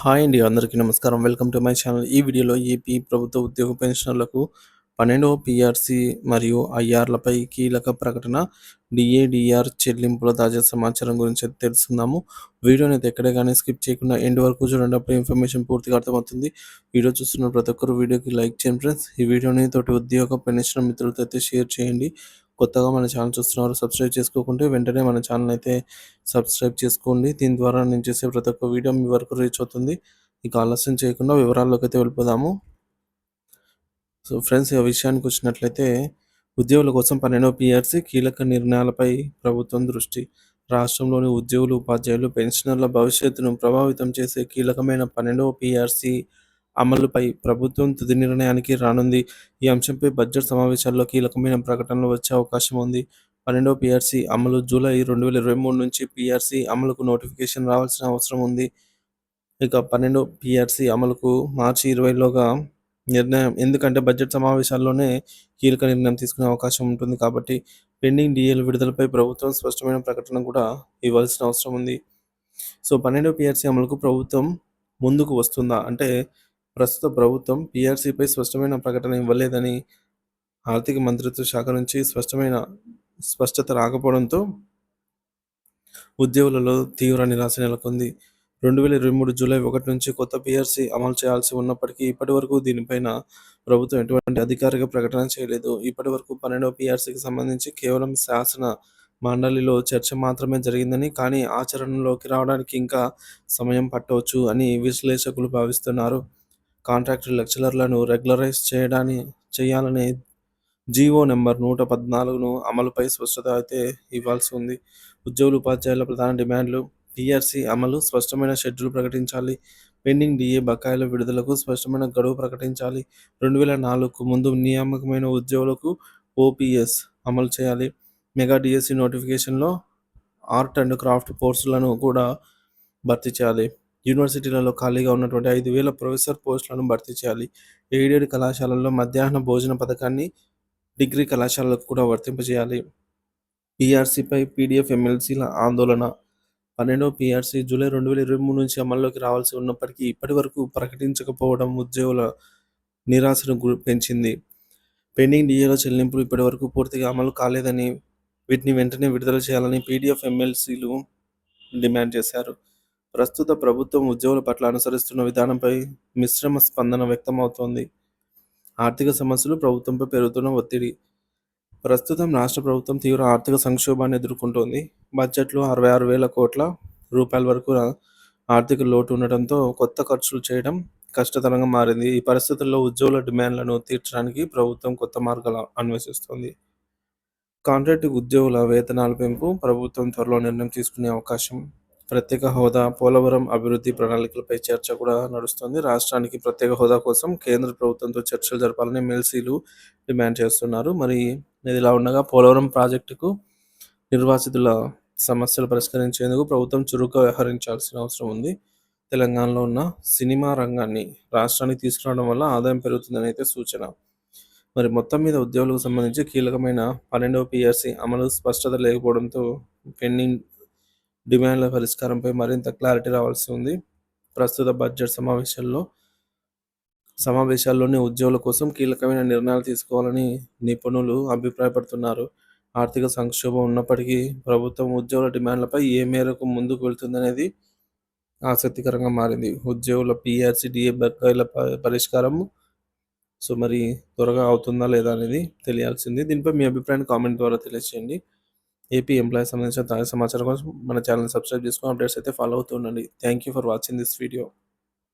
Hi అండి. అందరికీ నమస్కారం. Welcome to my channel. ఈ వీడియోలో ఏపీ ప్రభుత్వ ఉద్యోగ పెన్షనర్లకు 12వ పీఆర్సీ మరియు ఐఆర్‌లపై కీలక ప్రకటన, డీఏ/డీఆర్ చెల్లింపుల తాజా సమాచారం గురించి అయితే తెలుసుకుందాము. వీడియోనైతే ఎక్కడ గాని స్కిప్ చేయకుండా ఎండ్ వరకు చూడండి. అప్పుడు ఇన్ఫర్మేషన్ పూర్తిగా అర్థమవుతుంది. వీడియో చూస్తున్న ప్రతి ఒక్కరు వీడియోకి లైక్ చేయండి ఫ్రెండ్స్. ఈ వీడియోని తోటి ఉద్యోగ పెన్షనర్ మిత్రులతో అయితే షేర్ చేయండి. కొత్తగా మన ఛానల్ చూస్తున్నవారు సబ్స్క్రైబ్ చేసుకోకుంటే వెంటనే మన ఛానల్ అయితే సబ్స్క్రైబ్ చేసుకోండి. దీని ద్వారా నేను చేసే ప్రతి ఒక్క వీడియో మీ వరకు రీచ్ అవుతుంది. ఇక ఆలస్యం చేయకుండా వివరాల్లోకి అయితే వెళ్ళిపోదాము. సో ఫ్రెండ్స్, ఈ విషయానికి వచ్చినట్లయితే ఉద్యోగుల కోసం 12వ పీఆర్సీ కీలక నిర్ణయాలపై ప్రభుత్వం దృష్టి. రాష్ట్రంలోని ఉద్యోగులు, ఉపాధ్యాయులు, పెన్షనర్ల భవిష్యత్తును ప్రభావితం చేసే కీలకమైన 12వ పీఆర్సీ అమలుపై ప్రభుత్వం తుది నిర్ణయానికి రానుంది. ఈ అంశంపై బడ్జెట్ సమావేశాల్లో కీలకమైన ప్రకటనలు వచ్చే అవకాశం ఉంది. 12వ పీఆర్సీ అమలు జూలై 2023 నుంచి పీఆర్సీ అమలుకు నోటిఫికేషన్ రావాల్సిన అవసరం ఉంది. ఇక 12 పీఆర్సీ అమలుకు మార్చి 20లోగా నిర్ణయం, ఎందుకంటే బడ్జెట్ సమావేశాల్లోనే కీలక నిర్ణయం తీసుకునే అవకాశం ఉంటుంది కాబట్టి పెండింగ్ డీఏల విడుదలపై ప్రభుత్వం స్పష్టమైన ప్రకటన కూడా ఇవ్వాల్సిన అవసరం ఉంది. సో 12 పీఆర్సీ అమలుకు ప్రభుత్వం ముందుకు వస్తుందా అంటే, ప్రస్తుత ప్రభుత్వం పీఆర్సీపై స్పష్టమైన ప్రకటన ఇవ్వలేదని ఆర్థిక మంత్రిత్వ శాఖ నుంచి స్పష్టత రాకపోవడంతో ఉద్యోగులలో తీవ్ర నిరాశ నెలకొంది. 2023 జూలై 1 నుంచి కొత్త పీఆర్సీ అమలు చేయాల్సి ఉన్నప్పటికీ ఇప్పటివరకు దీనిపైన ప్రభుత్వం ఎటువంటి అధికారిక ప్రకటన చేయలేదు. ఇప్పటివరకు 12వ పీఆర్సీకి సంబంధించి కేవలం శాసన మండలిలో చర్చ మాత్రమే జరిగిందని, కానీ ఆచరణలోకి రావడానికి ఇంకా సమయం పట్టవచ్చు అని విశ్లేషకులు భావిస్తున్నారు. కాంట్రాక్టు లెక్చరర్లను రెగ్యులరైజ్ చేయాలనే జీవో నెంబర్ 114ను అమలుపై స్పష్టత అయితే ఇవ్వాల్సి ఉంది. ఉద్యోగులు, ఉపాధ్యాయుల ప్రధాన డిమాండ్లు: పీఆర్సీ అమలు, స్పష్టమైన షెడ్యూల్ ప్రకటించాలి. పెండింగ్ డీఏ బకాయిల విడుదలకు స్పష్టమైన గడువు ప్రకటించాలి. 2004కు ముందు నియామకమైన ఉద్యోగులకు ఓపీఎస్ అమలు చేయాలి. మెగా డీఎస్సీ నోటిఫికేషన్లో ఆర్ట్ అండ్ క్రాఫ్ట్ కోర్సులను కూడా భర్తీ చేయాలి. యూనివర్సిటీలలో ఖాళీగా ఉన్నటువంటి 5,000 ప్రొఫెసర్ పోస్టులను భర్తీ చేయాలి. ఎయిడెడ్ కళాశాలల్లో మధ్యాహ్న భోజన పథకాన్ని డిగ్రీ కళాశాలలకు కూడా వర్తింపజేయాలి. పీఆర్సీపై పీడీఎఫ్ ఎమ్మెల్సీల ఆందోళన. 12వ పీఆర్సీ జూలై 2023 నుంచి అమల్లోకి రావాల్సి ఉన్నప్పటికీ ఇప్పటి వరకు ప్రకటించకపోవడం ఉద్యోగుల నిరాశను పెంచింది. పెండింగ్ డీఏల చెల్లింపులు ఇప్పటి వరకు పూర్తిగా అమలు కాలేదని, వీటిని వెంటనే విడుదల చేయాలని పీడీఎఫ్ ఎమ్మెల్సీలు డిమాండ్ చేశారు. ప్రస్తుత ప్రభుత్వం ఉద్యోగుల పట్ల అనుసరిస్తున్న విధానంపై మిశ్రమ స్పందన వ్యక్తమవుతోంది. ఆర్థిక సమస్యలు, ప్రభుత్వంపై పెరుగుతున్న ఒత్తిడి. ప్రస్తుతం రాష్ట్ర ప్రభుత్వం తీవ్ర ఆర్థిక సంక్షోభాన్ని ఎదుర్కొంటోంది. బడ్జెట్లో 66,000 కోట్ల రూపాయల వరకు ఆర్థిక లోటు ఉండటంతో కొత్త ఖర్చులు చేయడం కష్టతరంగా మారింది. ఈ పరిస్థితుల్లో ఉద్యోగుల డిమాండ్లను తీర్చడానికి ప్రభుత్వం కొత్త మార్గాలు అన్వేషిస్తోంది. కాంట్రాక్టు ఉద్యోగుల వేతనాల పెంపు, ప్రభుత్వం త్వరలో నిర్ణయం తీసుకునే అవకాశం. ప్రత్యేక హోదా, పోలవరం అభివృద్ధి ప్రణాళికలపై చర్చ కూడా నడుస్తోంది. రాష్ట్రానికి ప్రత్యేక హోదా కోసం కేంద్ర ప్రభుత్వంతో చర్చలు జరపాలని ఎమ్మెల్సీలు డిమాండ్ చేస్తున్నారు. మరి ఇదిలా ఉండగా పోలవరం ప్రాజెక్టుకు నిర్వాసితుల సమస్యలు పరిష్కరించేందుకు ప్రభుత్వం చురుగ్గా వ్యవహరించాల్సిన అవసరం ఉంది. తెలంగాణలో ఉన్న సినిమా రంగాన్ని రాష్ట్రానికి తీసుకురావడం వల్ల ఆదాయం పెరుగుతుందని అయితే సూచన. మరి మొత్తం మీద ఉద్యోగులకు సంబంధించి కీలకమైన 12వ పీఆర్సీ అమలు స్పష్టత లేకపోవడంతో పెండింగ్ డిమాండ్ల పరిష్కారంపై మరింత క్లారిటీ రావాల్సి ఉంది. ప్రస్తుత బడ్జెట్ సమావేశాల్లోనే ఉద్యోగుల కోసం కీలకమైన నిర్ణయాలు తీసుకోవాలని నిపుణులు అభిప్రాయపడుతున్నారు. ఆర్థిక సంక్షోభం ఉన్నప్పటికీ ప్రభుత్వం ఉద్యోగుల డిమాండ్లపై ఏ మేరకు ముందుకు వెళ్తుందనేది ఆసక్తికరంగా మారింది. ఉద్యోగుల పీఆర్సీ, డీఏ బకాయిల పరిష్కారం మరి త్వరగా అవుతుందా లేదా అనేది తెలియాల్సింది. దీనిపై మీ అభిప్రాయాన్ని కామెంట్ ద్వారా తెలియజేయండి. ఏపీ ఎంప్లాయీస్ సంబంధించిన తాజా సమాచారం కోసం మన ఛానల్ సబ్స్క్రైబ్ చేసుకొని అప్డేట్స్ అయితే ఫాలో అవుతూ ఉండండి. Thank you for watching this video.